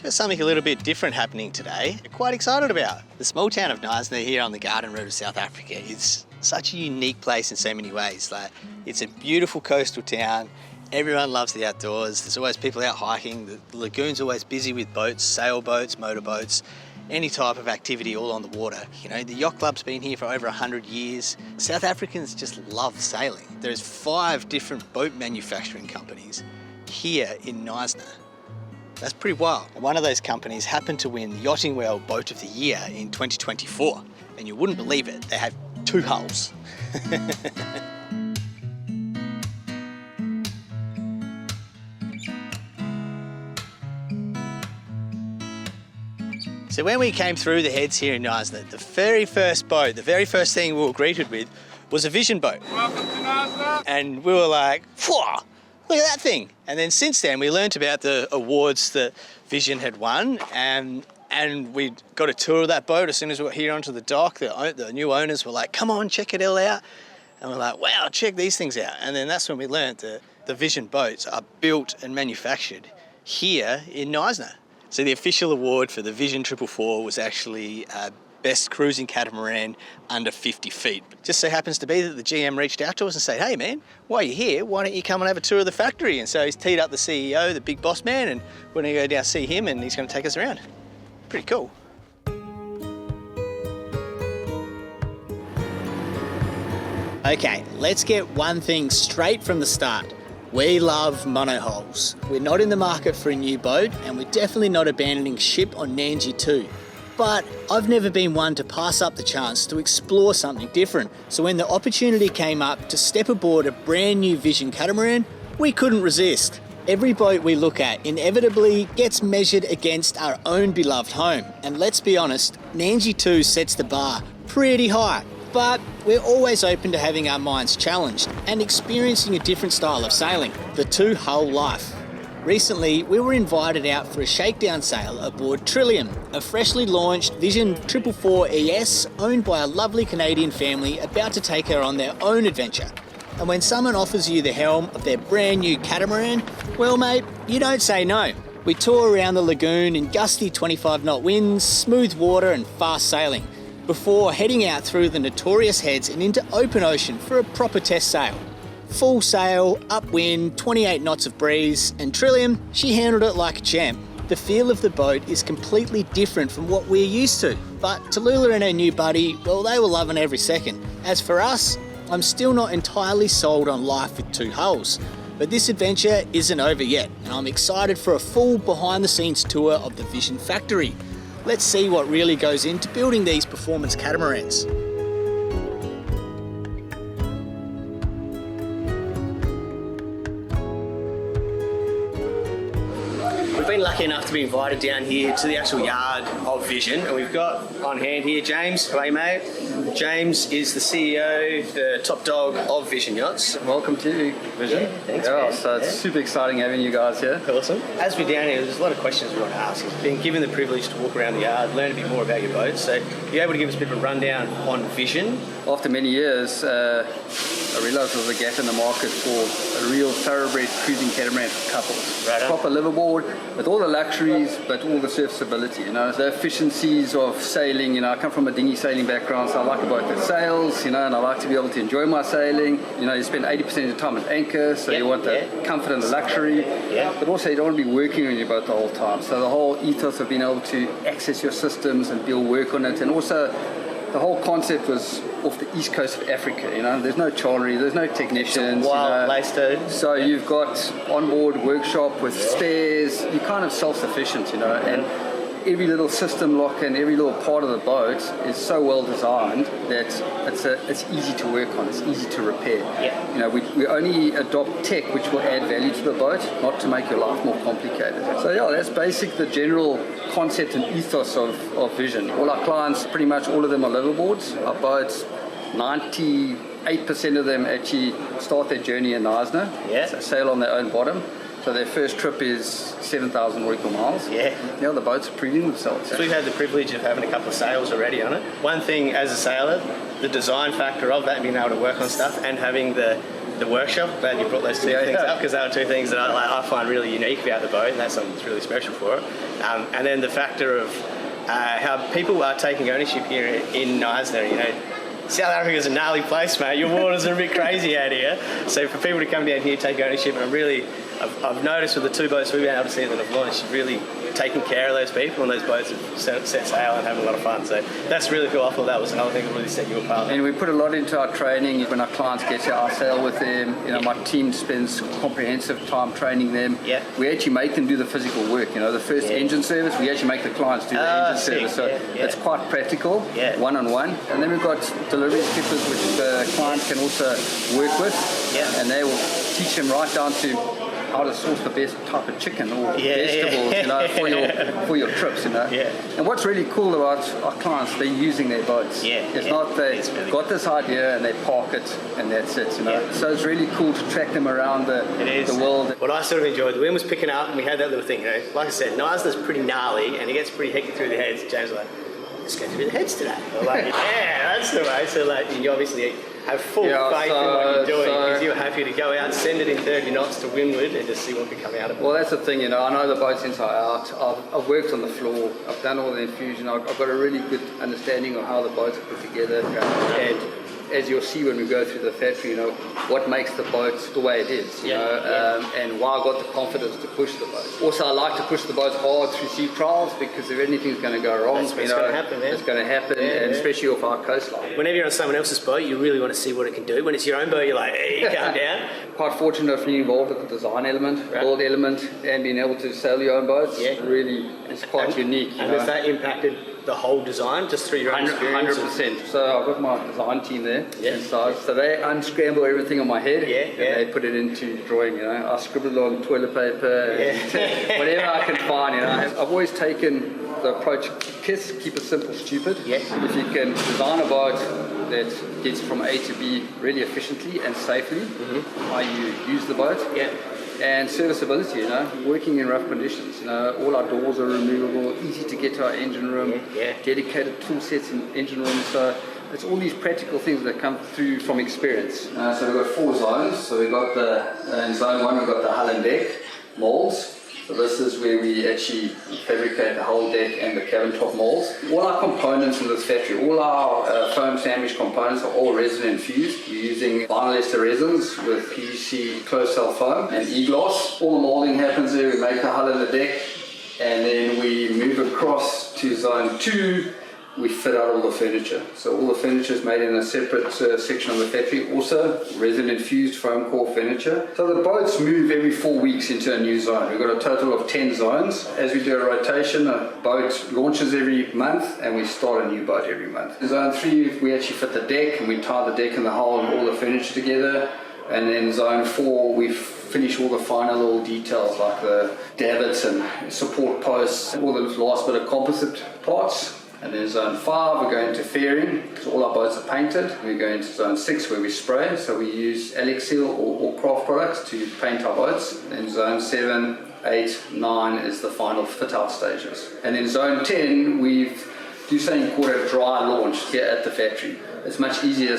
got something a little bit different happening today. I'm quite excited about. The small town of Knysna here on the Garden Route of South Africa is such a unique place in so many ways. Like, it's a beautiful coastal town. Everyone loves the outdoors. There's always people out hiking. The lagoon's always busy with boats, sailboats, motorboats, any type of activity all on the water. You know, the yacht club's been here for over 100 years. South Africans just love sailing. There's 5 different boat manufacturing companies here in Knysna. That's pretty wild. One of those companies happened to win the Yachting World Boat of the Year in 2024. And you wouldn't believe it, they have 2 hulls. So when we came through the heads here in Knysna, the very first boat, the very first thing we were greeted with was a Vision boat. Welcome to Knysna. And we were like, whoa, look at that thing. And then since then, we learnt about the awards that Vision had won, and we got a tour of that boat as soon as we got here onto the dock. The new owners were like, come on, check it all out. And we're like, wow, check these things out. And then that's when we learnt that the Vision boats are built and manufactured here in Knysna. So the official award for the Vision 444 was actually Best Cruising Catamaran under 50 feet. Just so happens to be that the GM reached out to us and said, hey man, while you're here, why don't you come and have a tour of the factory? And so he's teed up the CEO, the big boss man, and we're gonna go down see him and he's gonna take us around. Pretty cool. Okay, let's get one thing straight from the start. We love monohulls. We're not in the market for a new boat, and we're definitely not abandoning ship on Nandji 2. But I've never been one to pass up the chance to explore something different. So when the opportunity came up to step aboard a brand new Vision catamaran, we couldn't resist. Every boat we look at inevitably gets measured against our own beloved home. And let's be honest, Nandji 2 sets the bar pretty high. But we're always open to having our minds challenged and experiencing a different style of sailing, the 2-hull life. Recently, we were invited out for a shakedown sail aboard Trillium, a freshly launched Vision 444 ES owned by a lovely Canadian family about to take her on their own adventure. And when someone offers you the helm of their brand new catamaran, well mate, you don't say no. We tour around the lagoon in gusty 25-knot winds, smooth water and fast sailing, before heading out through the notorious heads and into open ocean for a proper test sail. Full sail, upwind, 28 knots of breeze, and Trillium, she handled it like a champ. The feel of the boat is completely different from what we're used to, but Tallulah and her new buddy, well, they were loving every second. As for us, I'm still not entirely sold on life with 2 hulls, but this adventure isn't over yet, and I'm excited for a full behind-the-scenes tour of the Vision factory. Let's see what really goes into building these performance catamarans. We've been lucky enough to be invited down here to the actual yard of Vision, and we've got on hand here James. Hello mate. James is the CEO, the top dog of Vision Yachts. Welcome to Vision. Yeah, thanks, man. So it's super exciting having you guys here. Awesome. As we're down here, there's a lot of questions we want to ask. You've been given the privilege to walk around the yard, learn a bit more about your boat. So you're able to give us a bit of a rundown on Vision? After many years, I realised there was a gap in the market for a real thoroughbred cruising catamaran for couples. Right on. Proper liveaboard with all the luxuries, but all the serviceability. You know, the efficiencies of sailing. You know, I come from a dinghy sailing background, so I like a boat that sails. You know, and I like to be able to enjoy my sailing. You know, you spend 80% of your time at anchor, so you want the comfort and the luxury. Yeah. But also, you don't want to be working on your boat the whole time. So the whole ethos of being able to access your systems and be able to work on it, and also the whole concept was off the east coast of Africa. You know, there's no charlery, there's no technicians. It's a wild place too. So you've got onboard workshop with spares. You're kind of self-sufficient, you know, and every little system lock and every little part of the boat is so well designed that it's easy to work on. It's easy to repair. Yeah. You know, we only adopt tech which will add value to the boat, not to make your life more complicated. So yeah, that's basic the general concept and ethos of Vision. All our clients, pretty much all of them are liveaboards. Our boats, 98% of them actually start their journey in Knysna. Yeah. So sail on their own bottom. So their first trip is 7,000 nautical miles. Yeah. Yeah, the boats are proving themselves. So we've had the privilege of having a couple of sails already on it. One thing as a sailor, the design factor of that, being able to work on stuff and having the the workshop. Glad you brought those two things up, because they were two things that I find really unique about the boat, and that's something that's really special for it. And then the factor of how people are taking ownership here in Knysna. You know, South Africa's a gnarly place, mate. Your waters are a bit crazy out here. So for people to come down here, take ownership, and I've noticed with the two boats we've been able to see that have launched, really taking care of those people, and those boats have set sail and having a lot of fun. So that's really cool. I thought that was another thing that really set you apart. And we put a lot into our training. When our clients get here, I sail with them. You know, my team spends comprehensive time training them. Yeah. We actually make them do the physical work. You know, the first engine service, we actually make the clients do the engine service. So it's quite practical, one-on-one. And then we've got delivery skippers, which the client can also work with. Yeah. And they will teach them right down to how to source the best type of chicken or vegetables, you know, for your trips, you know. Yeah. And what's really cool about our clients, they're using their boats. It's not they got this idea and they park it and that's it, you know. So it's really cool to track them around the world. What I sort of enjoyed, the wind was picking up and we had that little thing, you know. Like I said, Knysna's pretty gnarly and it gets pretty hectic through the heads. James was like, let's go through the heads today. I'm like, yeah, that's the way. So like, you obviously have full faith in what you're doing, because you're happy to go out, send it in 30 knots to windward and just see what can come out of it. Well, that's the thing, you know, I know the boats inside out. I've worked on the floor, I've done all the infusion, I've got a really good understanding of how the boats are put together. And as you'll see when we go through the factory, you know, what makes the boat the way it is, you know, and why I got the confidence to push the boat. Also, I like to push the boat hard through sea trials, because if anything's going to go wrong, it's going to happen, and especially off our coastline. Whenever you're on someone else's boat, you really want to see what it can do. When it's your own boat, you're like, hey, calm down. Quite fortunate to be involved with the design element, build element, and being able to sail your own boats. Really, it's quite unique. And has that impacted the whole design just through your own experience? 100%. So I've got my design team there inside. So they unscramble everything on my head and they put it into drawing, you know. I scribble on toilet paper and whatever I can find, you know. I've always taken the approach, keep it simple, stupid. If you can design a boat that gets from A to B really efficiently and safely, how you use the boat. And serviceability, you know, working in rough conditions. You know, all our doors are removable, easy to get to our engine room, dedicated tool sets in engine room. So it's all these practical things that come through from experience. So we've got 4 zones. So we've got in zone 1 we've got the hull and deck molds. So this is where we actually fabricate the whole deck and the cabin top molds. All our components in this factory, all our foam sandwich components are all resin infused. We're using vinyl ester resins with PVC closed cell foam and e-gloss. All the molding happens there. We make the hull and the deck, and then we move across to zone 2. We fit out all the furniture. So all the furniture is made in a separate section of the factory. Also, resin infused foam core furniture. So the boats move every 4 weeks into a new zone. We've got a total of 10 zones. As we do a rotation, a boat launches every month and we start a new boat every month. In zone 3, we actually fit the deck and we tie the deck and the hull and all the furniture together. And then zone 4, we finish all the final little details like the davits and support posts, all the last bit of composite parts. And then zone 5, we're going to fairing, because all our boats are painted. We go into zone 6 where we spray, so we use Alex Seal or craft products to paint our boats. Then zone 7, 8, 9 is the final fit out stages. And in zone 10, we do something called a dry launch here at the factory. It's much easier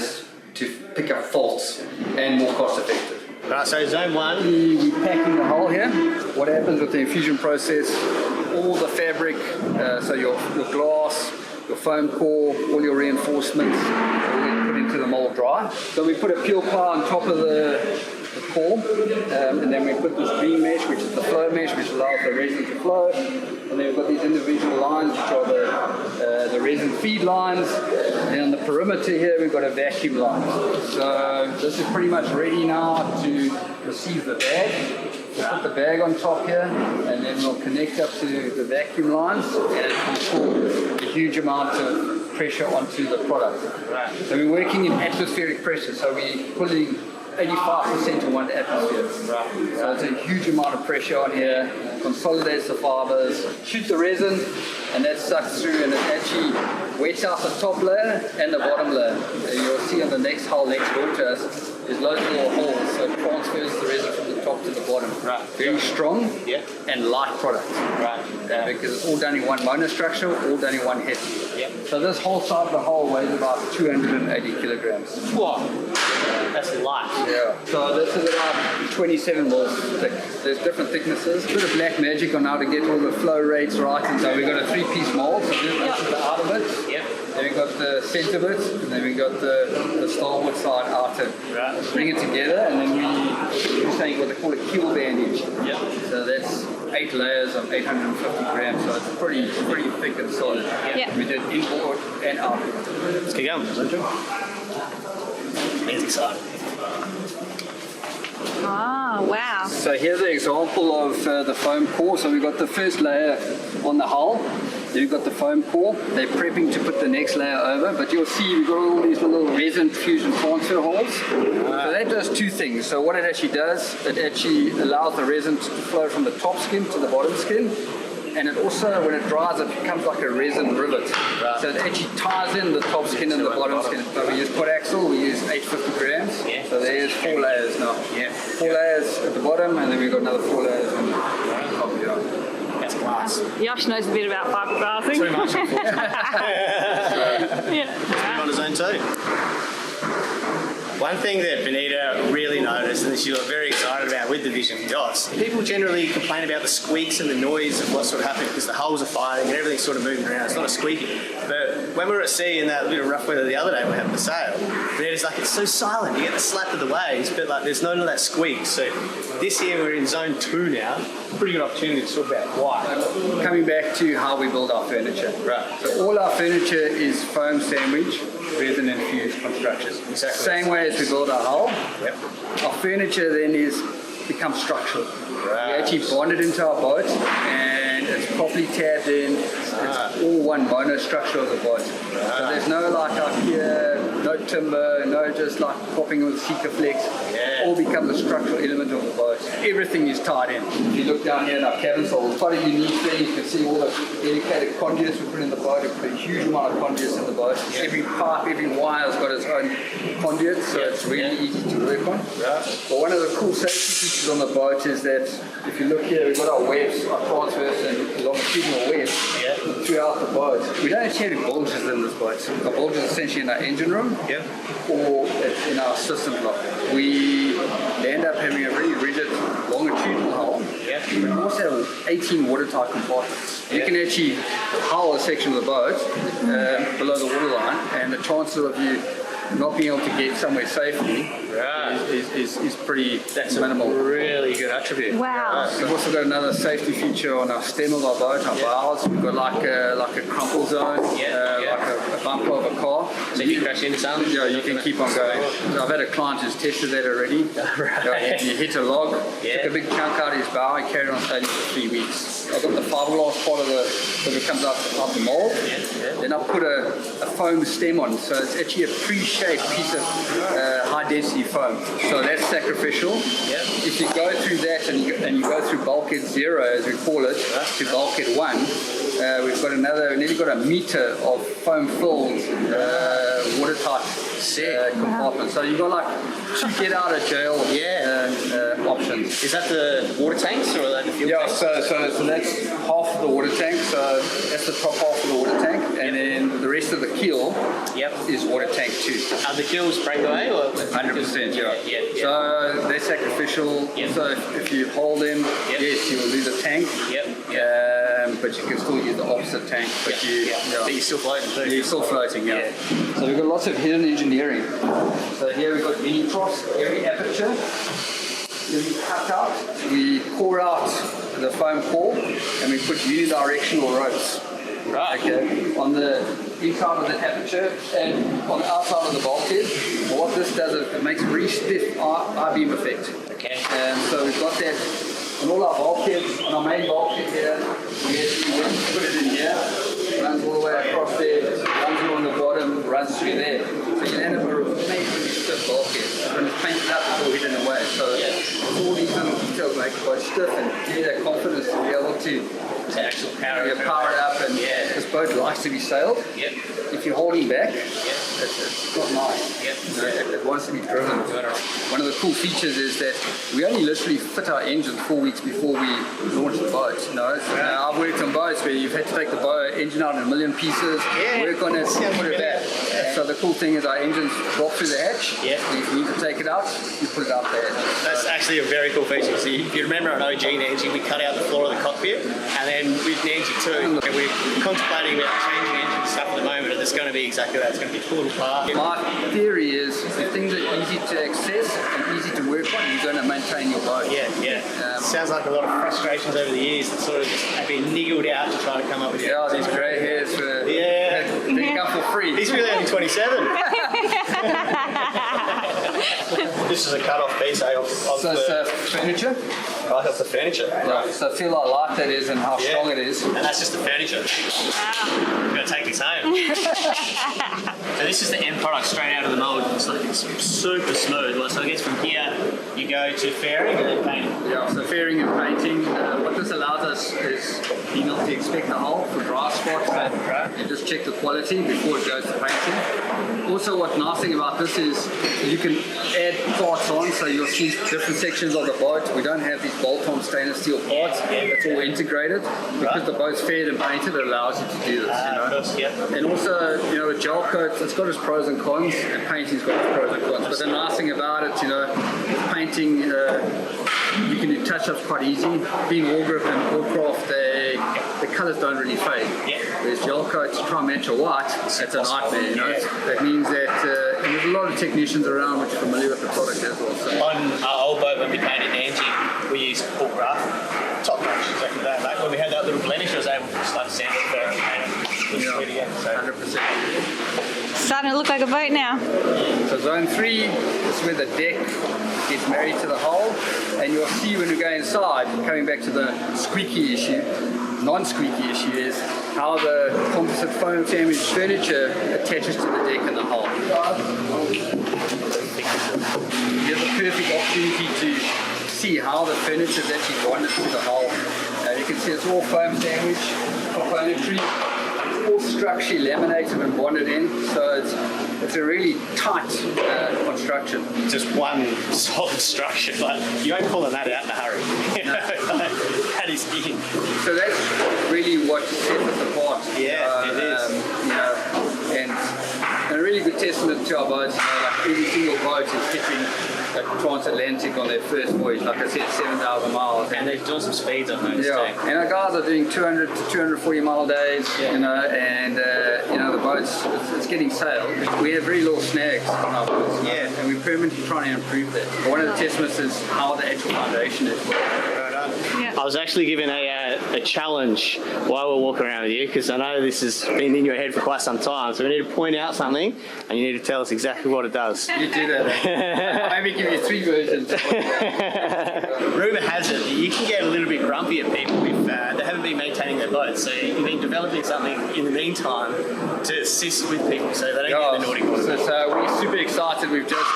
to pick up faults and more cost effective. Right, so zone 1. We're packing the hull here. What happens with the infusion process, all the fabric, so your glass, your foam core, all your reinforcements, all get put into the mold dry. So we put a peel ply on top of the core, and then we put this green mesh, which is the flow mesh, which allows the resin to flow. And then we've got these individual lines, which are the resin feed lines. And on the perimeter here, we've got a vacuum line. So this is pretty much ready now to receive the bag. We'll put the bag on top here, and then we'll connect up to the vacuum lines, and it will pull a huge amount of pressure onto the product. So we're working in atmospheric pressure, so we're pulling 85% of 1 atmosphere. So it's a huge amount of pressure on here, consolidates the fibers, shoot the resin, and that sucks through and it actually wets out the top layer and the bottom layer. And you'll see on the next hull next door to us, There's loads of little holes, so it transfers the resin from the top to the bottom. Right. Very strong Yeah. and light product. Right. Because it's all done in one monostructure, all done in one head. Yep. So this whole side of the hull weighs about 280 kilograms. Whoa. That's light. Yeah. So this is about 27 mils thick. There's different thicknesses. A bit of black magic on how to get all the flow rates right. And so we've got a 3-piece mold. So this is the outer bit. Yep. Then we've got the center bit, and then we've got the starboard side outer. Right. Bring it together, and then we're saying what they call a keel bandage. Yep. So that's 8 layers of 850 grams. So it's pretty thick and solid. Yeah. We did inboard and outboard. Let's get going. It's exciting. Oh, wow. So here's an example of the foam core. So we've got the first layer on the hull. Then we've got the foam core. They're prepping to put the next layer over, but you'll see we've got all these little resin fusion transfer holes. So that does two things. So what it actually does, it actually allows the resin to flow from the top skin to the bottom skin. And it also, when it dries, it becomes like a resin rivet. Right. So it actually ties in the top skin and the bottom skin. So we use quad axle, we use 850 grams. Yeah. So there's 4 layers now. Yeah. 4 layers at the bottom, and then we've got another 4 layers on the top. Yeah. That's class. Yosh knows a bit about fiberglassing. Too much, unfortunately. Yeah. On his own too. One thing that Benita really noticed, and she got very excited about with the Vision yachts, people generally complain about the squeaks and the noise of what's sort of happening because the hulls are firing and everything's sort of moving around. It's not a squeaky. But when we were at sea in that bit of rough weather the other day, we were having to sail, Benita's like, it's so silent. You get the slap of the waves, but like there's none of that squeak. So this year we're in zone 2 now. Pretty good opportunity to talk about why. Coming back to how we build our furniture. Right. So all our furniture is foam sandwich, resin infused construction. Exactly. Same way as we build our hull. Yep. Our furniture then becomes structural. Right. We actually bond it into our boat, and it's properly tabbed in. It's all one monostructure of the boat. So there's no like IKEA, no timber, no just like popping with Sikaflex. Yeah. All becomes a structural element of the boat. Everything is tied in. If you look down here in our cabin hole, it's quite a unique thing. You can see all the dedicated conduits we put in the boat. We put a huge amount of conduits in the boat. Yeah. Every pipe, every wire has got its own conduit, so it's really easy to work on. Right. But one of the cool safety features on the boat is that if you look here, we've got our webs, our transverse and longitudinal webs throughout the boat. We don't actually have any bulges in this boat. Our bulges are essentially in our engine room or in our system block. We end up having a really rigid longitudinal hull. But we also have 18 watertight compartments. You can actually hull a section of the boat below the waterline, and the chances of you not being able to get somewhere safely is pretty minimal. Really good attribute. Wow. We've also got another safety feature on our stem of our boat, our bows. We've got like a crumple zone, like a bumper of a car. So if you crash into something? Yeah, you can keep on going. So I've had a client who's tested that already. You hit a log, took a big chunk out of his bow, and carried on sailing for 3 weeks. I've got the fiberglass part of that comes out the mold. Then I put a foam stem on, so it's actually a pre-shaped piece of high density foam. So that's sacrificial. If you go through that and you go through bulkhead 0, as we call it, to bulkhead 1, we've got nearly got a meter of foam filled watertight compartment. So you've got like 2 get out of jail options. Is that the water tanks or the fuel tanks? So that's half of the water tank. So that's the top half of the water tank, and then the rest of the keel is water tank 2. Are the keels breakaway or 100%, yeah. So they're sacrificial. So if you hold them, yes, you will lose a tank. But you can still use the opposite tank. But you're still floating too. You're still floating, So we've got lots of hidden engineering. So here we've got mini troughs, every aperture. Then we cut out, we core out the foam core, and we put unidirectional ropes. Right. Okay. On the inside of the aperture and on the outside of the bulkhead. And what this does is it makes a very stiff I-beam effect. Okay. And so we've got that on all our bulkheads. On our main bulkhead here, we put it in here, runs all the way across there, runs along the bottom, runs through there. So you end up with a amazingly stiff bulkhead. And it's painted up before hidden away. So all these little details make it quite stiff and give you that confidence to be able to to actual power. You power it up, and this boat likes to be sailed. Yep. If you're holding back, it's not nice. Yep. You know, it wants to be driven. One of the cool features is that we only literally fit our engine 4 weeks before we launch the boat. You know, I've worked on boats where you've had to take the engine out in a million pieces, work on it, put it back. So the cool thing is our engines drop through the hatch. Yeah. If you need to take it out, you put it out there. That's actually a very cool feature. So if you remember on OG Nandji, we cut out the floor of the cockpit, and then with Nandji 2, and we're contemplating about changing engine stuff at the moment, and it's going to be exactly that. It's going to be pulled apart. My theory is if things are easy to access and easy to work on, you're going to maintain your boat. Yeah. Sounds like a lot of frustrations over the years that sort of just have been niggled out to try to come up with. Yeah, these grey hairs they come for free. He's really only 27. This is a cut-off piece of So it's furniture. Right, that's the furniture. Yeah. So feel how light that is and how strong it is. And that's just the furniture. I'm going to take this home. So this is the end product straight out of the mould. It's like it's super smooth. Well, so I guess from here you go to fairing and then painting. Yeah, so fairing and painting. What this allows us is being able to inspect the hull for dry spots and just check the quality before it goes to painting. Also, what's nice thing about this is you can add parts on, so you'll see different sections of the boat. We don't have these bolt-on stainless steel parts. It's all integrated. Because the boat's faired and painted, it allows you to do this. And also, with gel coat, it's got its pros and cons, and painting's got its pros and cons. But the nice thing about it, with painting, you can do touch-ups quite easy. Being wall grip and Allcraft, the colours don't really fade. Whereas gel coat, to try and match a white, it's a nightmare. That means that and there's a lot of technicians around which are familiar with the product as well. So. On our old boat when we painted Nandji, we used Allcraft. Top notch, exactly that. Like when we had that little blemish, I was able to just like sand it there and paint it. Looks again. So 100%. Starting to look like a boat now. So zone 3 is where the deck gets married to the hull, and you'll see when we go inside, coming back to the squeaky issue, non-squeaky issue is how the composite foam sandwich furniture attaches to the deck and the hull. You have a perfect opportunity to see how the furniture is actually bonded to the hull. You can see it's all foam sandwich componentry, all structurally laminated and bonded in, so it's a really tight construction. Just one solid structure, but you ain't pulling that out in a hurry. That is in. So that's really what sets us apart. Yeah, it is. And a really good testament to our boats. Like every single boat is hitting a transatlantic on their first voyage. Like I said, 7,000 miles. And they're doing some speeds on those too. And our guys are doing 200 to 240 mile days. The boats, it's getting sailed. We have very little snags on our boats. And we're permanently trying to improve that. But one of the testaments is how the actual foundation is. I was actually given a challenge while we're walking around with you, because I know this has been in your head for quite some time, so we need to point out something and you need to tell us exactly what it does. You do that. I'll maybe give you 3 versions. Rumour has it that you can get a little bit grumpy at people if they haven't been maintaining their boats, so you've been developing something in the meantime to assist with people so they don't get the naughty corner. So we're super excited. We've just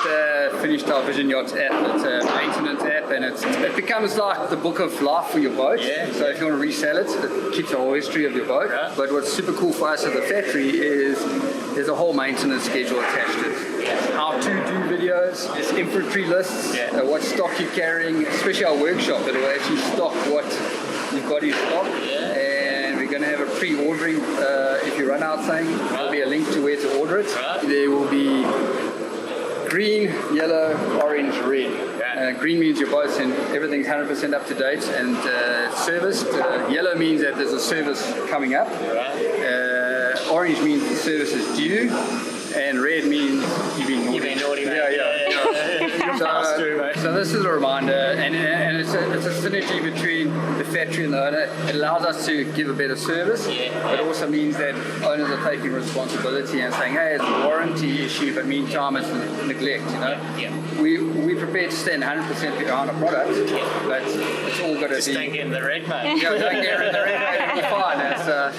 finished our Vision Yachts app. It's a maintenance app, and it becomes like the book of life for your boat. So if you want to resell it, it keeps a whole history of your boat. But what's super cool for us at the factory is there's a whole maintenance schedule attached to it. How to do videos, there's inventory lists, what stock you're carrying, especially our workshop, it will actually stock what you've got in stock. And we're going to have a pre-ordering, if you run out saying, there'll be a link to where to order it. There will be green, yellow, orange, red. Green means your boat's and everything's 100% up to date and serviced. Yellow means that there's a service coming up. Orange means the service is due. And red means you've been naughty. So this is a reminder, and it's a synergy between the factory and the owner. It allows us to give a better service, but it also means that owners are taking responsibility and saying, hey, it's a warranty issue, but meantime it's neglect, We're prepared to stand 100% behind a product, but it's all got to be... Just don't get in the red, mate. Don't get in the red, mate, it'll be fine. So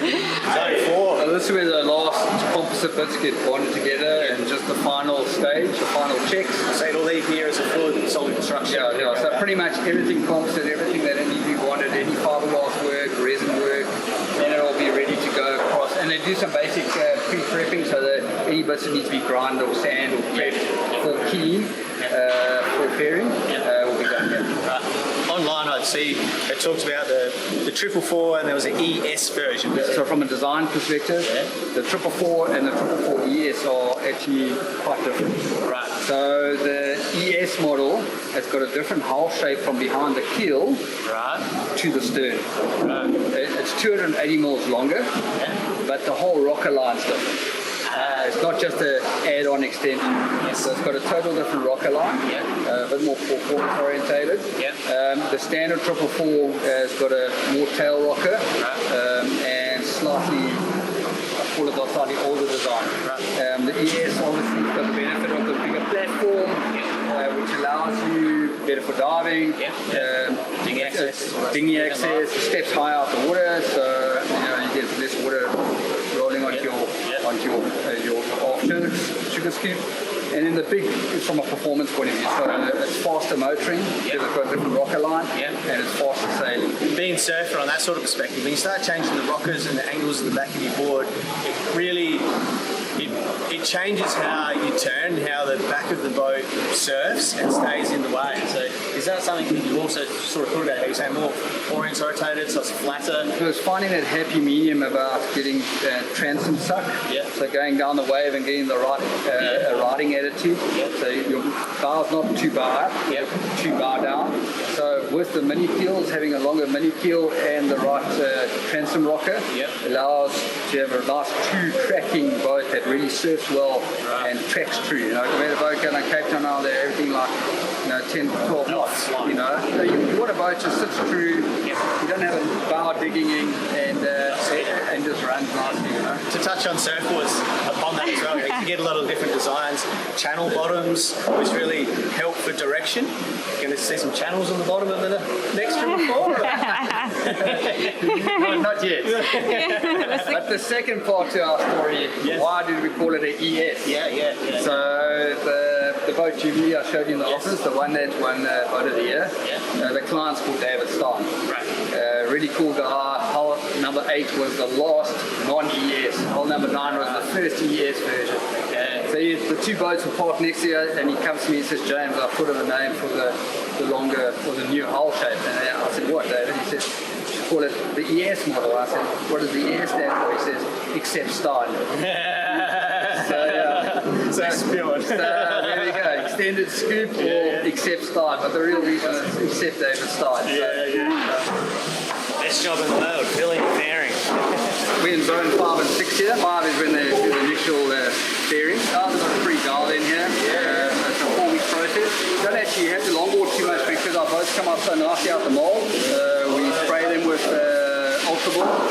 this is where the last composite bits get bonded together and just the final stage, the final checks. So it'll leave here as a full solid construction. So pretty much everything composite, everything that needs to be bonded, any fiberglass work, resin work, then do some basic pre-prepping so that any bits that need to be ground or sand or prepped for keying, for fairing, will be done here. Right. Online, I'd see it talks about the 444 and there was an ES version. So from a design perspective, the 444 and the 444 ES are actually quite different. Right. So the ES model has got a different hull shape from behind the keel to the stern. Right. It's 280 mils longer, but the whole rocker line's different. It's not just an add-on extension. So it's got a total different rocker line, a bit more performance orientated. The standard 444 has got a more tail rocker and slightly older design. The ES obviously has got the benefit of the bigger platform, which allows you better for diving, dinghy access, steps high out the water, so you get less water rolling onto your after sugar scoop. And then the big, from a performance point of view, so it's faster motoring, because it's got a different rocker line, and it's faster sailing. Being surfer on that sort of perspective, when you start changing the rockers and the angles of the back of your board, it really it changes how you turn, how the back of the boat surfs and stays in the way. So is that something that you also sort of thought about? How you say more orientated, so it's flatter? So it's finding that happy medium about getting transom suck. So going down the wave and getting the right riding attitude. So your bow's not too bow up, too bow down. So with the mini keels, having a longer mini keel and the right transom rocker allows to have a nice true tracking boat that really surfs well and tracks true. We had a boat going on Cape Town now, they're everything like 10, 12 knots. You want a boat that sits true. You don't have a bow digging in and just runs nicely. To touch on surfboards upon that as well, you get a lot of different designs, channel bottoms, which really help for direction. You're going to see some channels on the bottom of the next 444. No, not yet. But the second part to our story, why did we call it an ES? So the boat Jubilee I showed you in the office, the one that won Boat of the Year, the client's called David Stein. Really cool guy. Hull number 8 was the last non-ES. Hull number 9 was the first ES version. So the two boats were parked next to you, and he comes to me and says, James, I put in a name for the longer, for the new hull shape. And I said, what, David? He says, call it the ES model. I said, what does the ES stand for? He says, except Stein. So there we go, extended scoop or except Stein, but the real reason is except David Stein. Best job in the world, filling and fairing. We're in zone 5 and 6 here. 5 is when they do the initial fairing. Ours is pretty dialed in here. It's a 4-week process. You don't actually have to longboard too much because our boats come up so nicely out the mold. We spray them with Ultra Ball.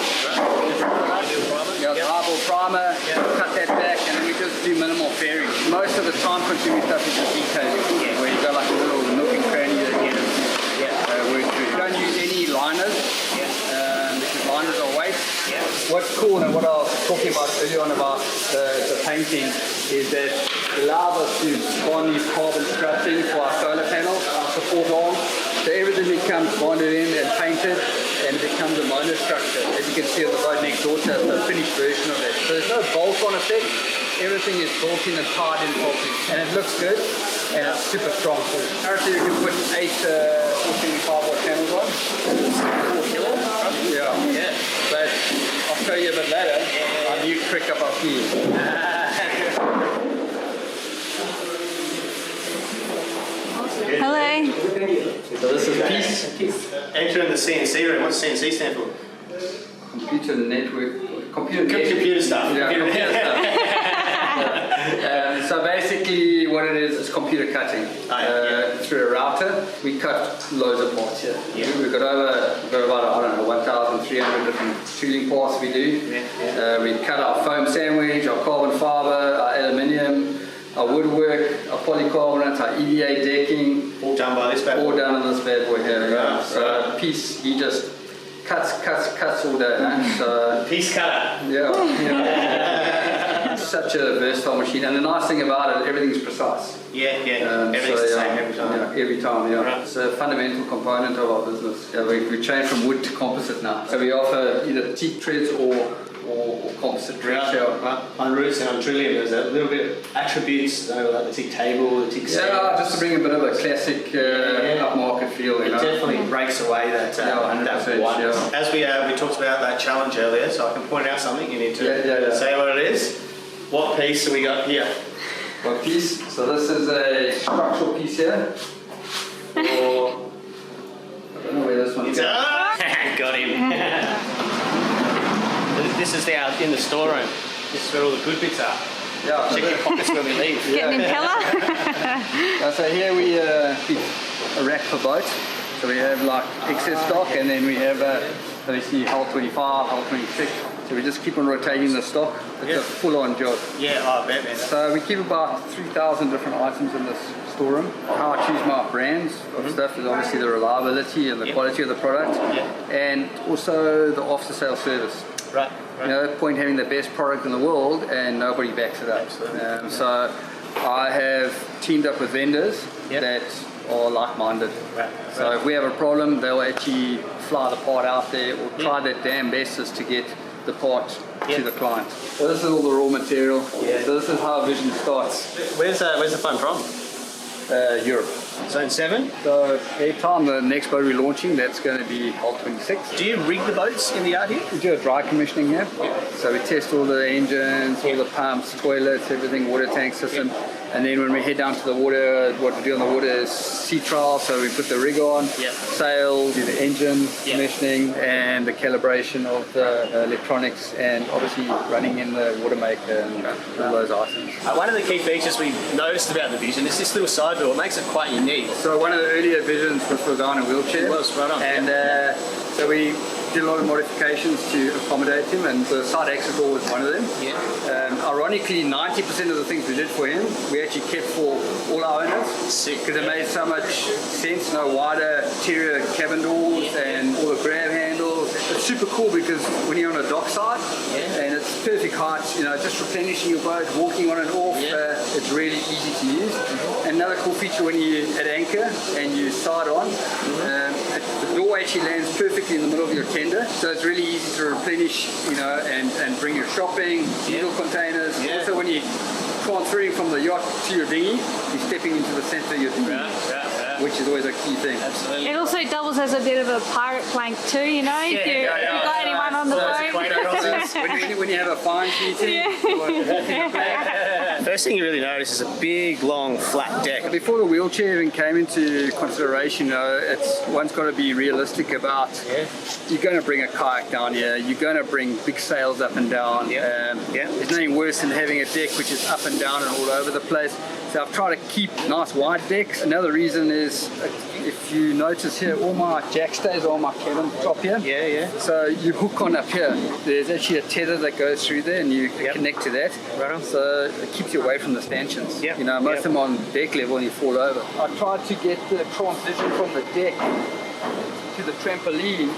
The eyeball primer, cut that back, and then we just do minimal fairing. Most of the time-consuming stuff is just detailing, where you've got like a little nook and cranny that you work through. You don't use any liners, because liners are waste. What's cool, and what I was talking about earlier on about the painting, is that it allows us to spawn these carbon structuring for our solar panels, our support arms. So everything becomes bonded in and painted, and it becomes a monostructure. As you can see on the boat next door to us, the finished version of that. So there's no bolt-on effect. Everything is built in and tied in properly, and it looks good, and it's super strong. Currently you can put 8 475 watt channels on. 4 kilos. But I'll show you a bit later our new trick up our sleeve. Hello. So this is Peace. Enter in the CNC room. What's CNC stand for? Computer network. Computer stuff. Yeah, computer stuff. So basically what it is computer cutting. Through a router, we cut loads of parts here. We've got about 1,300 different tooling parts we do. We cut our foam sandwich, our carbon fiber, our aluminium, our woodwork, our polycarbonate, our EVA decking. All done by this bad boy? All done on this bad boy here. So Peace, he just cuts all day. So Peace cutter. such a versatile machine, and the nice thing about it, everything's precise. Yeah. Everything's the same every time. Yeah, every time, yeah. Right. It's a fundamental component of our business. Yeah, we change from wood to composite now. So we offer either teak treads or composite treads. Yeah. On Roots and on Trillium, there's a little bit of attributes, like the teak table, the teak stand. Yeah, just to bring a bit of a classic upmarket feel. It definitely breaks away that whiteness. yeah. As we talked about that challenge earlier, so I can point out something. You need to say what it is. What piece have we got here? What piece? So this is a structural piece here. Or I don't know where this one's Got him. This is in the storeroom. This is where all the good bits are. Yeah. Check your pockets when we leave. Getting impeller. So here we keep a rack per boat. So we have like excess stock, and then we have obviously hull 25, hull 26. So we just keep on rotating the stock. It's a full-on job. Yeah, I bet, man. So we keep about 3,000 different items in this storeroom. How I choose my brands of stuff is obviously the reliability and the quality of the product, and also the after-sale service. Right. You know, point having the best product in the world and nobody backs it up. So I have teamed up with vendors that are like-minded. So if we have a problem, they'll actually fly the part out there or try their damn bestest to get the part to the client. So this is all the raw material. So this is how Vision starts. Where's the phone from? Europe. Zone 7? So every time the next boat we're launching, that's going to be hull 26. Do you rig the boats in the yard here? We do a dry commissioning here. So we test all the engines, all the pumps, toilets, everything, water tank system. And then when we head down to the water, what we do on the water is sea trial. So we put the rig on, sails, do the engine commissioning, and the calibration of the electronics, and obviously running in the water maker and all those items. One of the key features we noticed about the Vision is this little side door. It makes it quite unique. So one of the earlier Visions was for a guy in a wheelchair. It was, right on. And so we did a lot of modifications to accommodate him, and the side exit door was one of them. Ironically, 90% of the things we did for him, we actually kept for all our owners. Sick. Because it made so much sense, wider interior cabin doors and all the grab handles. It's super cool because when you're on a dock side, and it's perfect height, just replenishing your boat, walking on and off, it's really easy to use. Another cool feature when you're at anchor and you side on, the door actually lands perfectly in the middle of your tender, so it's really easy to replenish, and bring your shopping, diesel containers. Also, when you're transferring from the yacht to your dinghy, you're stepping into the center of your dinghy, which is always a key thing. Absolutely. It also doubles as a bit of a pirate plank too, if you got anyone on the boat. When you have a fines meeting. First thing you really notice is a big, long, flat deck. Before the wheelchair even came into consideration, one's got to be realistic about you're going to bring a kayak down here, you're going to bring big sails up and down. There's nothing worse than having a deck which is up and down and all over the place. So I've tried to keep nice wide decks. Another reason is, if you notice here, all my jack stays are on my cabin top here. So you hook on up here. There's actually a tether that goes through there, and you connect to that. Right on. So it keeps you away from the stanchions. Most of them on deck level and you fall over. I tried to get the transition from the deck to the trampoline,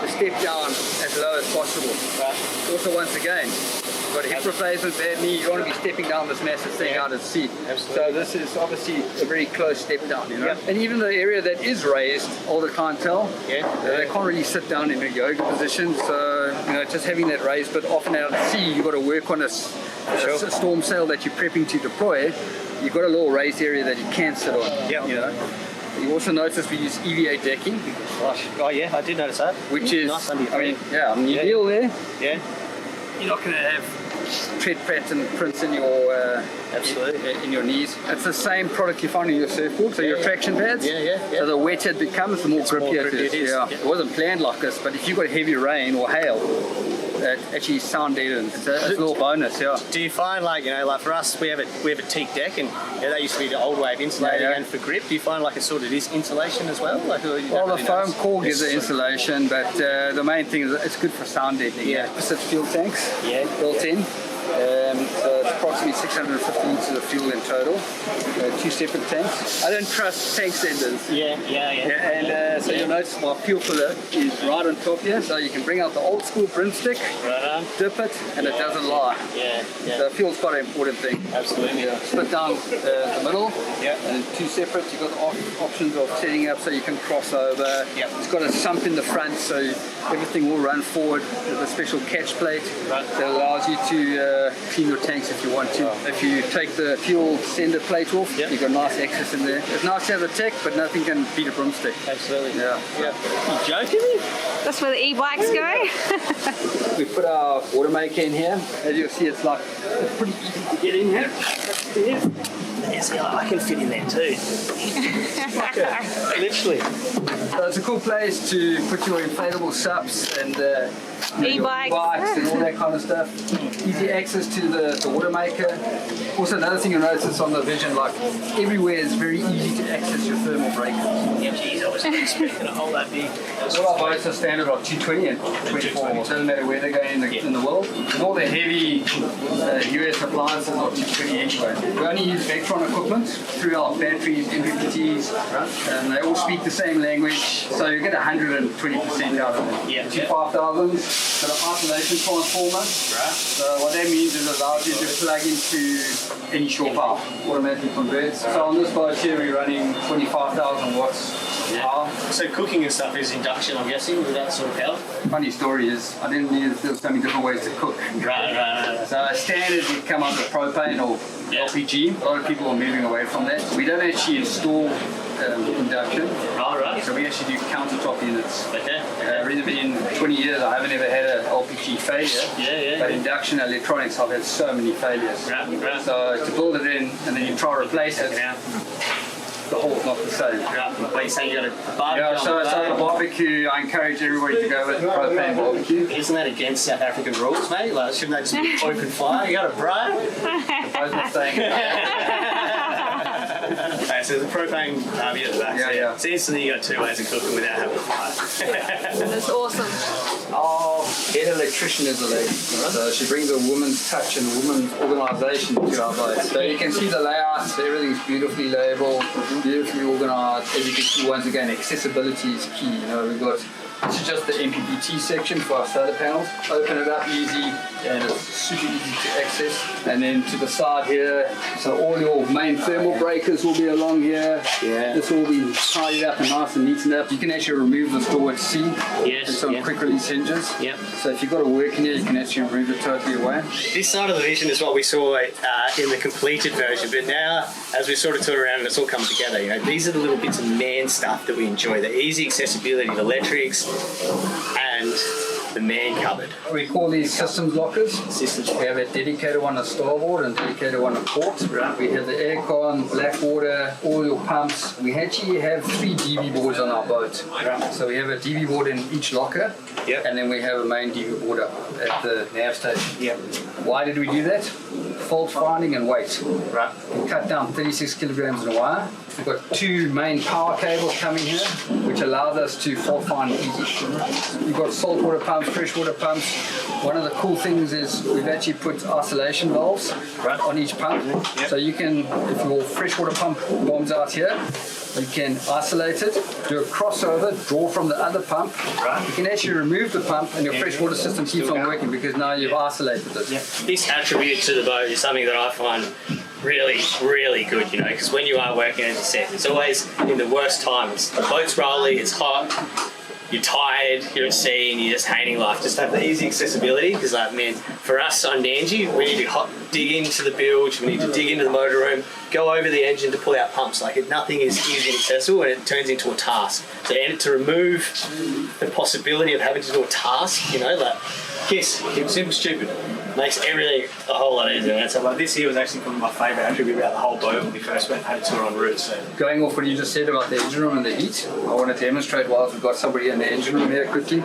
the step down as low as possible. Also, once again, you've got a hip replacement, bad knee, you want to be stepping down this massive thing out at sea. So this is obviously a very close step down, And even the area that is raised, older clientele, they can't really sit down in a yoga position. So, just having that raised, but often out at sea, you've got to work on a storm sail that you're prepping to deploy. You've got a little raised area that you can sit on. You also notice we use EVA decking. Oh yeah, I did notice that. Which is, nice under your feet. you deal there. You're not going to have tread pattern prints in your in your knees. It's the same product you find in your surfboard, so your traction pads. So the wetter it becomes, the more grippier it is. It wasn't planned like this, but if you've got heavy rain or hail, that actually sound deadened. It's a little bonus. Do you find like for us, we have a teak deck, and that used to be the old way of insulating and for grip. Do you find like it sort of is insulation as well? The foam core gives the insulation, but the main thing is it's good for sound deadening. Opposite fuel tanks built in. So it's approximately 650 litres of fuel in total. 2 separate tanks. I don't trust tank senders. Yeah. And so you'll notice my fuel filler is right on top here, so you can bring out the old school broomstick, dip it, and it doesn't lie. Yeah. So fuel's quite an important thing. Absolutely. Split down the middle, and 2 separate. You've got the options of setting up so you can cross over. It's got a sump in the front, so everything will run forward. There's a special catch plate that allows you to clean your tanks if you want to. If you take the fuel sender plate off, you've got nice access in there. It's nice to have a tech, but nothing can beat a broomstick. Absolutely. Yeah. You joking me? That's where the e-bikes go. We put our water maker in here. As you'll see, it's pretty easy to get in here. I can fit in there too. Literally. So it's a cool place to put your inflatable SUPs and E-bikes. bikes and all that kind of stuff. Easy access to the water maker. Also, another thing you'll notice on the Vision, like everywhere is very easy to access your thermal breakers. Yeah, geez, I wasn't expecting a whole that big. All our boats are standard on 220 and 24. It doesn't matter where they're going in the world. And all the heavy US appliances are 220 anyway. We only use Vectron equipment through our batteries, MPPTs, and they all speak the same language, so you get 120% out of them. Yeah. 5000s. Got an isolation transformer. So what that means is it allows you to plug into any shore power, automatically converts. So on this boat here we're running 25,000 watts power. So cooking and stuff is induction, I'm guessing, with that sort of power? Funny story is I didn't know there was so many different ways to cook. Right. So standard you come up with propane or LPG. A lot of people are moving away from that. We don't actually install induction. Right. So we actually do countertop units. Okay. In 20 years I haven't ever had an LPG failure. But induction electronics I've had so many failures. Right. So to build it in and then you try to replace it, the hole's not the same. But you say you got a barbecue. So a barbecue, I encourage everybody to go with propane barbecue. Isn't that against South African rules, mate? Like, shouldn't that just be open fire? You got a bro? I was not saying Okay, so there's a propane barbecue at the back. Yeah. So instantly you got 2 ways of cooking without having a fire. That's awesome. Our head electrician is a lady. So she brings a woman's touch and a woman's organisation to our boat. So you can see the layouts, everything's beautifully labelled, beautifully organised. As you can see, once again, accessibility is key. We've got, this is just the MPPT section for our solar panels. Open it up easy and it's super easy to access. And then to the side here, so all your main thermal breakers will be along here. This will be tidied up and nice and neatened up. You can actually remove this door at sea. It's on quick release hinges. So if you've got to work in here, you can actually remove it totally away. This side of the Vision is what we saw in the completed version, but now as we sort of tour around and it's all come together, these are the little bits of man stuff that we enjoy, the easy accessibility, the electrics, and the man cupboard. We call these systems lockers. We have a dedicated one on starboard and dedicated one on port. We have the aircon, black water, all your pumps. We actually have 3 DV boards on our boat. So we have a DV board in each locker, and then we have a main DV board up at the nav station. Why did we do that? Fault finding and weight. We cut down 36 kilograms in a wire. We've got 2 main power cables coming here, which allows us to fault find easy. We've got saltwater pumps, freshwater pumps. One of the cool things is we've actually put isolation valves on each pump. So you can, if your freshwater pump bombs out here, you can isolate it, do a crossover, draw from the other pump. You can actually remove the pump and your freshwater system keeps on working because now you've isolated it. This attribute to the boat is something that I find really good, because when you are working, as you said, it's always in the worst times. The boat's rolling, it's hot, you're tired, you're at sea and you're just hating life. Just have the easy accessibility, because for us on Nandji, we need to dig into the bilge, we need to dig into the motor room, go over the engine to pull out pumps. Nothing is easy and accessible, and it turns into a task. So to remove the possibility of having to do a task, simple, stupid, makes everything a whole lot easier. And so this here was actually probably my favourite attribute about the whole boat when we first went had a tour en route. So going off what you just said about the engine room and the heat, I want to demonstrate whilst we've got somebody in the engine room here quickly.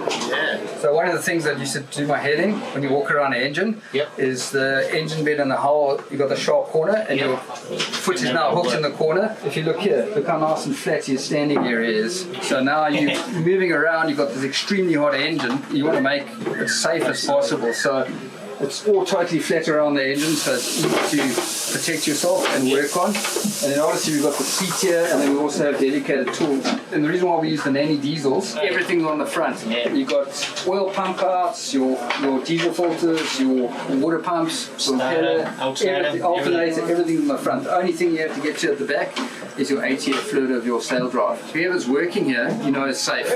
So one of the things that used to do my head in when you walk around the engine is the engine bed and the hull. You got the sharp corner and your foot is now hooked in the corner. If you look here, look how nice and flat your standing area is. So now you're moving around, you've got this extremely hot engine. You want to make it safe as possible. So It's all totally flat around the engine, so it's easy to protect yourself and work on. And then obviously we've got the seat here, and then we also have dedicated tools. And the reason why we use the Nandji diesels, everything's on the front. You've got oil pump outs, your diesel filters, your water pumps, alternator, everything's on the front. The only thing you have to get to at the back is your ATF fluid of your sail drive. Whoever's working here, you know, is safe.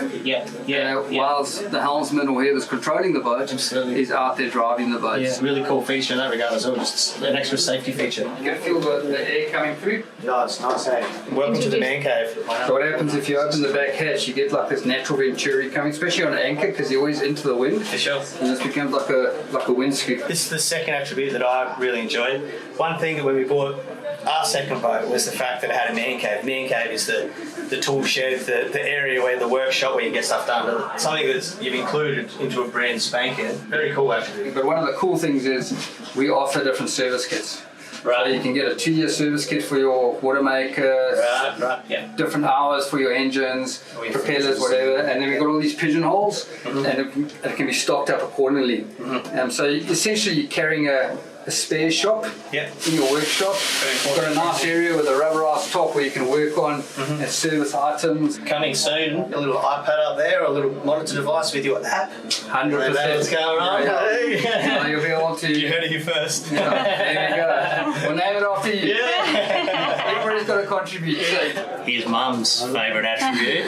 Whilst the helmsman or whoever's controlling the boat is out there driving the boat. Yeah, really cool feature in that regard as well, just an extra safety feature. You can feel the air coming through. Yeah, it's nice, hey? Welcome to the man cave. So what happens if you open the back hatch, you get like this natural venturi coming, especially on an anchor, because you're always into the wind. For sure. And this becomes like a wind scoop. This is the second attribute that I really enjoyed. One thing that when we bought our second boat was the fact that it had a man cave. Man cave is the tool shed, the area where the workshop where you get stuff done. Something that you've included into a brand spanking. Very cool actually. But one of the cool things is we offer different service kits. Right. So you can get a 2-year service kit for your water makers, different hours for your engines, propellers, whatever, and then we've got all these pigeonholes, and it can be stocked up accordingly. So essentially you're carrying a spare shop in your workshop. You've got a nice area with a rubberized top where you can work on and service items. Coming soon, a little iPad up there, or a little monitor device with your app. 100%. What's going on? So you'll be able to. You heard it here first. There you go. We'll name it after you. Everybody's got to contribute. Here's Mum's favourite attribute.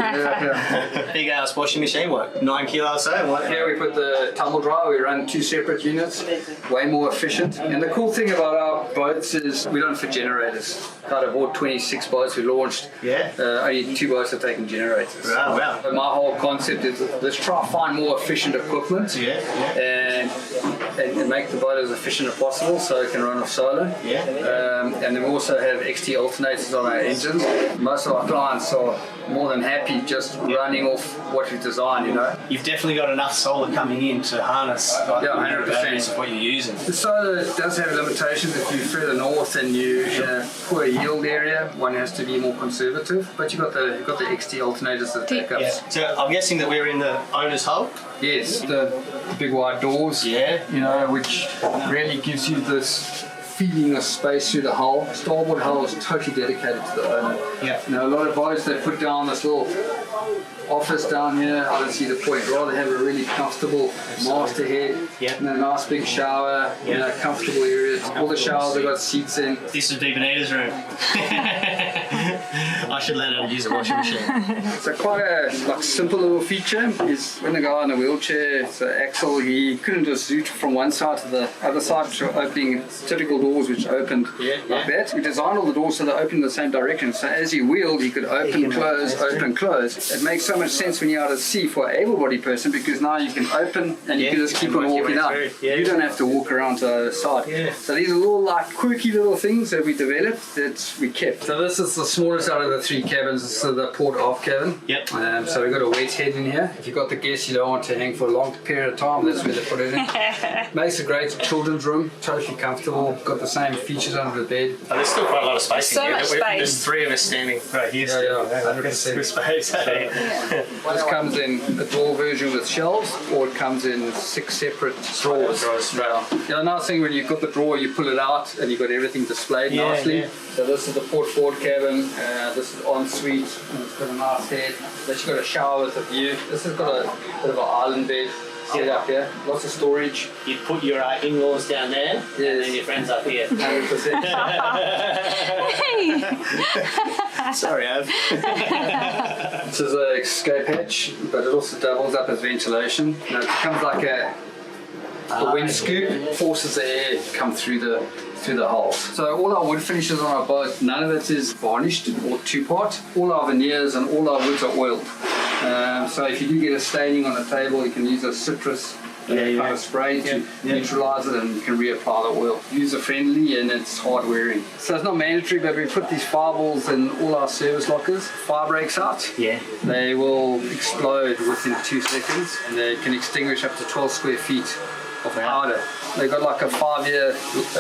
Big ass washing machine, what? 9 kilos, so what? Here we put the tumble dryer. We run 2 separate units, way more efficient. And the cool thing about our boats is we don't fit generators. Out of all 26 boats we launched, only 2 boats are taking generators. Wow. So my whole concept is let's try to find more efficient equipment and make the boat as efficient as possible so it can run off solar. And then we also have XT alternators on our engines. Most of our clients are more than happy just running off what we've designed, you know. You've definitely got enough solar coming in to harness 100% of what you're using. The solar does have limitations. If you're further north and you're in a poor yield area, one has to be more conservative. But you've got the XT alternators that take up. So I'm guessing that we're in the owner's hull? Yes, the big wide doors. You know, which really gives you this feeling of space through the hull. Starboard hull is totally dedicated to the owner. You know, a lot of boats they put down this little office down here. I don't see the point. Rather have a really comfortable master head, and a nice big shower, you know, comfortable areas. All the showers have got seats in. This is Benita's room. I should let her use a washing machine. So quite a simple little feature is when the guy in the wheelchair, so Axel, he couldn't just zoot from one side to the other side, which were opening typical doors which opened like that. We designed all the doors so they open in the same direction. So as he wheeled, he could open, close, open, close. It makes so much sense when you're out at sea for an able-bodied person because now you can open and you can just keep on walking out. You don't have to walk around to the other side. So these are little quirky little things that we developed that we kept. So this is the smallest out of the 3 cabins. This is the port aft cabin. So we've got a wet head in here. If you've got the guests you don't want to hang for a long period of time, that's where they put it in. Makes a great children's room, totally comfortable. Got the same features under the bed. There's still quite a lot of space in here. Much space. There's 3 of us standing right here. 100%. Space. This comes in a drawer version with shelves, or it comes in 6 separate drawers. The nice thing when you've got the drawer, you pull it out and you've got everything displayed nicely. So this is the port forward cabin. This is ensuite. It's got a nice head. Then you've got a shower with a view. This has got a bit of an island bed. Set up here, lots of storage. You put your in-laws down there, and then your friends up here. 100%. Sorry, Av. This is an escape hatch, but it also doubles up as ventilation. It becomes like a wind scoop, forces the air to come through the hull. So all our wood finishes on our boat, none of it is varnished or 2-part. All our veneers and all our woods are oiled. So if you do get a staining on the table, you can use a citrus kind of spray to neutralize it, and you can reapply the oil. User friendly and it's hard wearing. So it's not mandatory, but we put these fireballs in all our service lockers. Fire breaks out. They will explode within 2 seconds, and they can extinguish up to 12 square feet of powder. They've got like a 5-year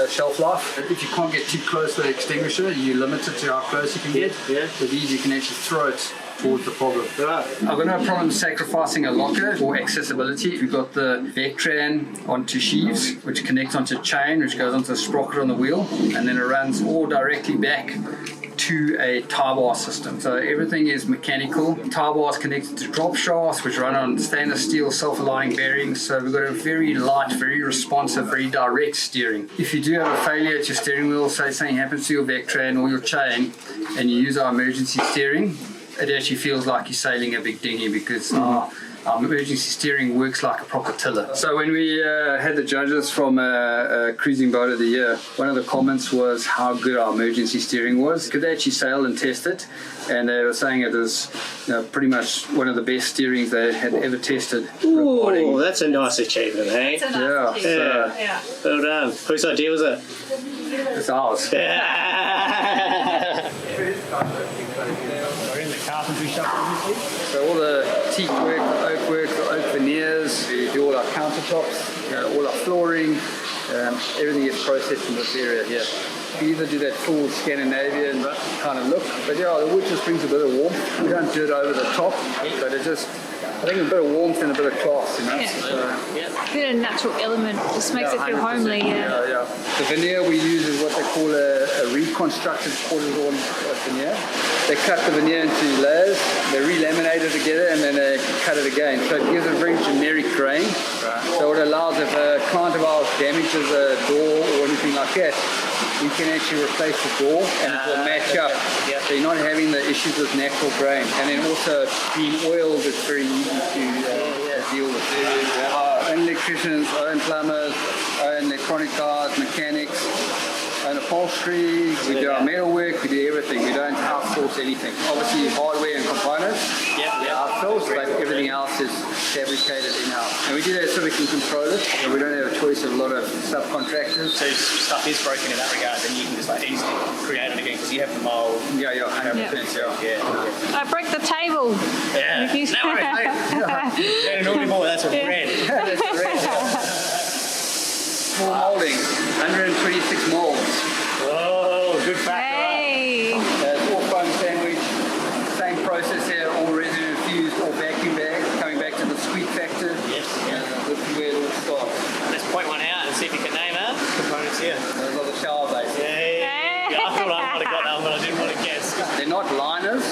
shelf life. If you can't get too close to the extinguisher, you're limited to how close you can get. With these you can actually throw it towards the problem. I've got no problem sacrificing a locker for accessibility. We've got the Vectran onto sheaves, which connects onto a chain, which goes onto a sprocket on the wheel, and then it runs all directly back to a tie bar system. So everything is mechanical. Tie bar is connected to drop shafts, which run on stainless steel self-aligning bearings. So we've got a very light, very responsive, very direct steering. If you do have a failure at your steering wheel, say something happens to your Vectran or your chain, and you use our emergency steering, it actually feels like you're sailing a big dinghy, because our emergency steering works like a proper tiller. So when we had the judges from Cruising Boat of the Year, one of the comments was how good our emergency steering was. Could they actually sail and test it? And they were saying it was pretty much one of the best steerings they had ever tested. Ooh, that's a nice achievement, hey? It's a nice achievement. Yeah. Well done. Whose idea was it? It's ours. Yeah. We're in the carpentry shop, obviously. So all the teak work, the oak veneers, we do all our countertops, all our flooring, everything is processed in this area here. We either do that full Scandinavian kind of look, but yeah, the wood just brings a bit of warmth. We don't do it over the top, but it just, I think a bit of warmth and a bit of class, you know. Yeah. A bit of natural element, just makes it feel 100%. homely. Yeah. The veneer we use is what they call a reconstructed quarter-horn veneer. They cut the veneer into layers, they re-laminate it together, and then they cut it again. So it gives a very generic grain. So it allows, if a client of ours damages a door or anything like that, we can actually replace the door and it will match up. So you're not having the issues with natural grain. And then also being oiled, it's very easy to deal with. Our own electricians, our own plumbers, our own electronic guys, mechanics, our own upholstery, we do our metal work, we do everything. We don't outsource anything. Obviously hardware and components, we outsource, but everything else is fabricated in-house. And we do that so we can control it. So we don't have a choice of a lot of subcontractors. So if stuff is broken in that regard, then you can just like easily create it again because you have the mold. Yeah, 100%. Yeah. I broke the table. Yeah. No worries, mate. An audio board, that's a red. That's red. Small moulding, 126 moulds. Whoa, good factor. Hey. All foam sandwich, same process here, all resin infused, all vacuum bagged, coming back to the squeak factor. Yes. This is where it all starts. Let's point one out and see if you can name our components here. Those are the shower bases. Yeah, I thought I might have got that one, but I didn't want to guess. They're not liners,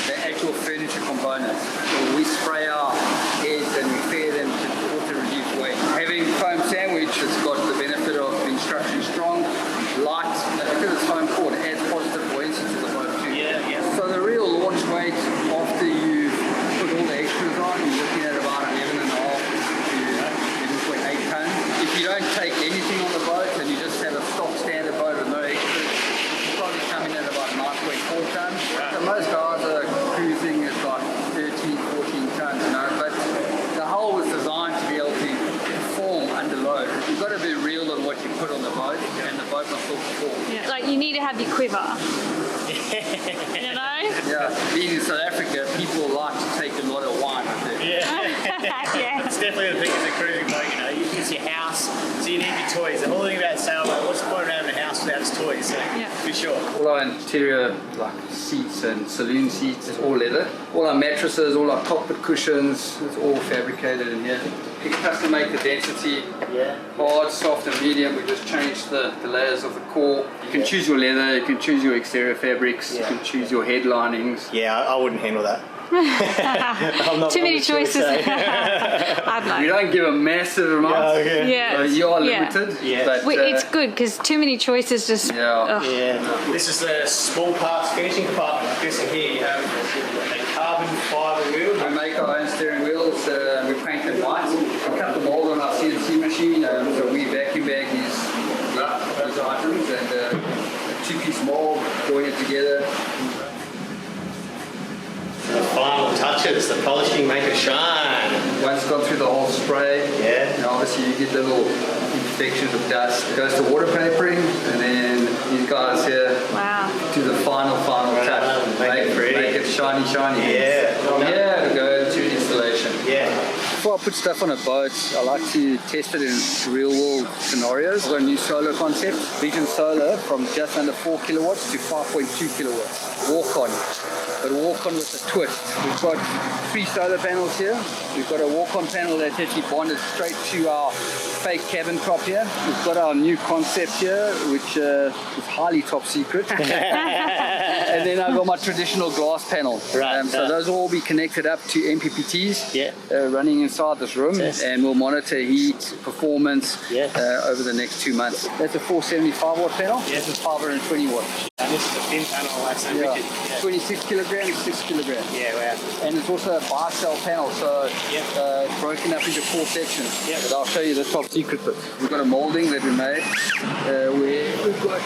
they're actual furniture components. We spray our heads and we fair them to reduce weight. Having foam sandwich, it's got the benefit of being structurally strong, light, because it's foam core, it adds positive buoyancy to the boat too. Yeah. So the real launch weight after you put all the extras on, you're looking at about 11.5 to 11.8 tons. If you don't take anything on the boat and you just have a stock standard boat with no extras, you're probably coming in about 9.4 tons. So most guys are cruising at like 13, 14 tons, you know, but the hull was designed to be able to perform under load. You've got to be real on what you put on the boat, and the boat must still perform. Yeah, like you need to have your quiver. You know? Yeah, being in South Africa, people like to take a lot of wine with them. Yeah. It's definitely the thing as a cruising boat, you know, it's your house, so you need your toys. The whole thing about sailboat, what's the point of having a house without its toys? So, for sure. All our interior, like seats and saloon seats, is all leather. All our mattresses, all our cockpit cushions, it's all fabricated in here. You can custom make the density, hard, soft and medium. We just changed the layers of the core. You can choose your leather, you can choose your exterior fabrics, you can choose your headlinings. Yeah, I wouldn't handle that. I'm not Too many choices. I'd We like. don't give a massive amount. Yeah. You are limited. Yeah. But, It's good because too many choices just. Yeah. This is the small parts finishing department. Like this in here, you have a carbon fibre wheel. We make our own steering wheels, we paint them white. We cut the mold on our CNC machine, so we vacuum bag these items and a two-piece mold, join it together. The final touches, the polishing make it shine. Once it's gone through the whole spray, and obviously you get little imperfections of dust. It goes to water papering, and then these guys here do the final touch. Make it shiny. Yeah. To go to installation. Yeah. before I put stuff on a boat, I like to test it in real world scenarios. I've got a new solar concept, Vision Solar, from just under 4 kilowatts to 5.2 kilowatts. Walk on. But walk on with a twist. We've got 3 solar panels here. We've got a walk on panel that's actually bonded straight to our fake cabin top here. We've got our new concept here, which is highly top secret. And then I've got my traditional glass panel. Right. So those will all be connected up to MPPTs Yeah. running inside this room, Yes. and we'll monitor heat, performance Yes. over the next 2 months. That's a 475 watt panel. Yes. This is 520 watts. And this is a thin panel, that's so Yeah. wicked. 26 kilograms, 6 kilograms. Yeah, wow. And it's also a bi-cell panel, so Yep. it's broken up into 4 sections. Yep. But I'll show you the top secret bit. We've got a molding that we made where we've got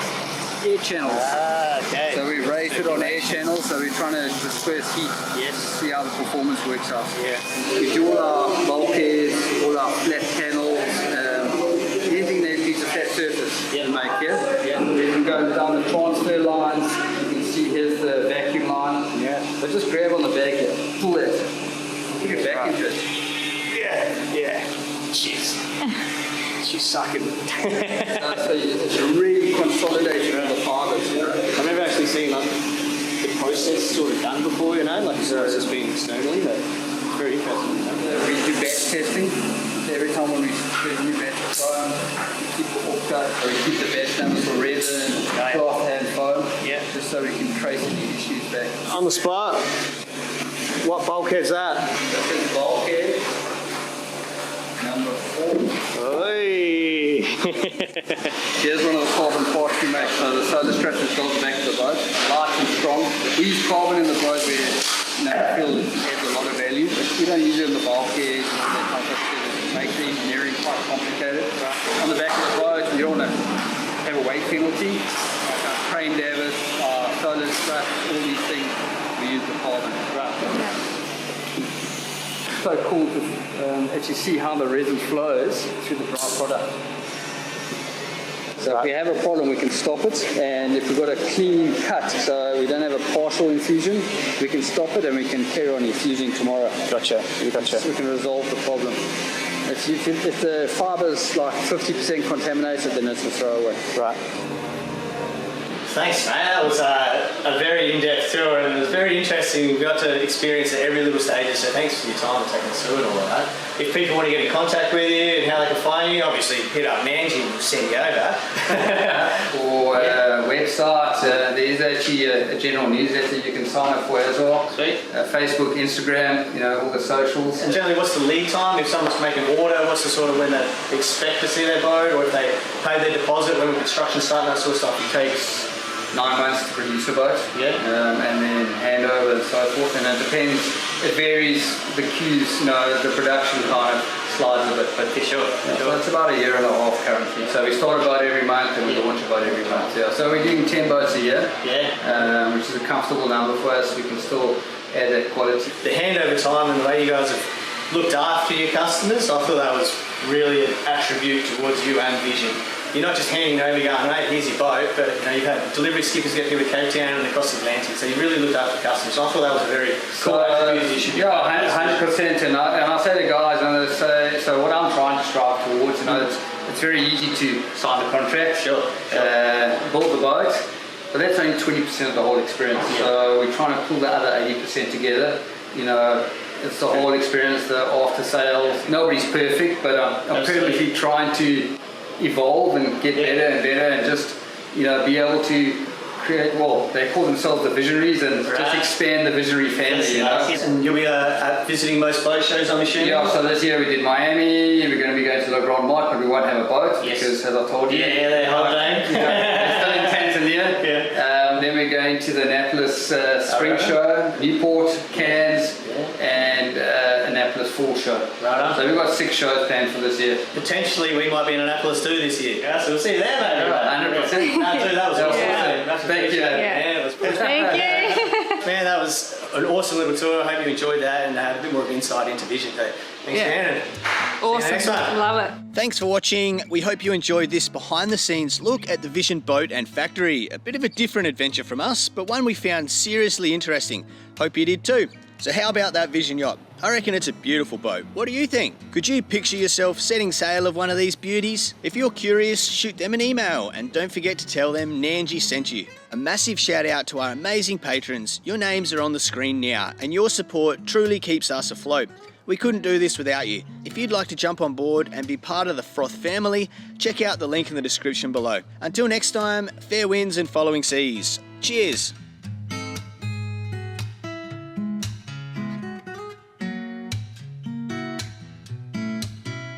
air channels. Ah, okay. So we raised it on air channels, so we're trying to disperse heat. Yes. See how the performance works out. Yeah. We do all our bulkheads, all our flat panels, anything that needs a flat surface Yeah. we make here. Yeah. Then we go down the transfer lines. You can see here's the vacuum line. Yeah. But just grab on the back here, pull it, put your back into it. Yeah. Jeez. She's sucking. So it's really consolidated on the fibers. I've never actually seen like the process sort of done before, you know, like it's just been externally, but it's very interesting. We do batch testing. Every time when we put a new batch of foam, we keep the hook cut, or we keep the batch numbers for resin, cloth and foam, Yeah. just so we can trace any issues back. On the spot, what bulkhead's that? This is bulkhead number 4. Oi! Here's one of the carbon parts we make. So the solar structure goes back to the boat, light and strong. We use carbon in the boat where we feel it adds a lot of value. We don't use it in the bulkhead and all that kind of stuff. It makes the engineering quite complicated. On the back of the boat, we don't want to have a weight penalty. Like our crane davits, our solar struts, all these things, we use the carbon. So cool to actually see how the resin flows through the dry product. So if we have a problem, we can stop it, and if we've got a clean cut, so we don't have a partial infusion, we can stop it and we can carry on infusing tomorrow. Gotcha. We can resolve the problem. If the fiber's like 50% contaminated, then it's a throwaway. Right. Thanks, mate. That was a very in-depth tour, and it was very interesting. We got to experience it every little stage, so thanks for your time and taking us through it all of that. If people want to get in contact with you and how they can find you, obviously hit up Nandji and we'll send you over. Or website, there is actually a general newsletter you can sign up for as well. Sweet. Facebook, Instagram, all the socials. And generally, what's the lead time? If someone's making an order, what's the sort of when they expect to see their boat, or if they pay their deposit, when construction starts, that sort of stuff, it takes 9 months to produce a boat, Yeah. and then handover and so forth. And it depends. It varies. The queues, the production kind of slides a bit, but Sure. so it's about a year and a half currently. So we start a boat every month and we launch a boat every month. Yeah. So we're doing 10 boats a year, which is a comfortable number for us. We can still add that quality. The handover time and the way you guys have looked after your customers, I thought that was really an attribute towards you and Vision. You're not just handing over going, hey, here's your boat, but you've had delivery skippers get here with Cape Town and across the Atlantic, so you really looked after customers. So I thought that was a very cool attribute you should be proud of. 100%. And I say to guys, so what I'm trying to strive towards, it's very easy to sign the contract, Sure. build the boat, but that's only 20% of the whole experience. Yeah. So we're trying to pull the other 80% together. It's the whole experience, the after sales. Nobody's perfect, but I'm perfectly trying to evolve and get better and better, and just be able to create. Well, they call themselves the visionaries, and just expand the visionary family. And you'll be visiting most boat shows, I'm assuming. Yeah. So this year we did Miami. We're going to be going to the Grand Mott, but we won't have a boat because, as I told you, they're holidaying. It's still in Tanzania. Then we're going to the Annapolis Spring Show, Newport, Cairns, and Annapolis Fall Show. Right on. So we've got 6 shows planned for this year. Potentially we might be in Annapolis too this year. Yeah, so we'll see you there, mate. 100%. That was awesome. Thank you. Yeah, it was Thank you. Man, that was an awesome little tour. I hope you enjoyed that and had a bit more of insight into Vision. Thanks, man. Awesome. Next one. Love it. Thanks for watching. We hope you enjoyed this behind the scenes look at the Vision Boat and Factory. A bit of a different adventure from us, but one we found seriously interesting. Hope you did too. So how about that Vision yacht? I reckon it's a beautiful boat. What do you think? Could you picture yourself setting sail of one of these beauties? If you're curious, shoot them an email and don't forget to tell them Nandji sent you. A massive shout out to our amazing patrons. Your names are on the screen now and your support truly keeps us afloat. We couldn't do this without you. If you'd like to jump on board and be part of the Froth family, check out the link in the description below. Until next time, fair winds and following seas. Cheers!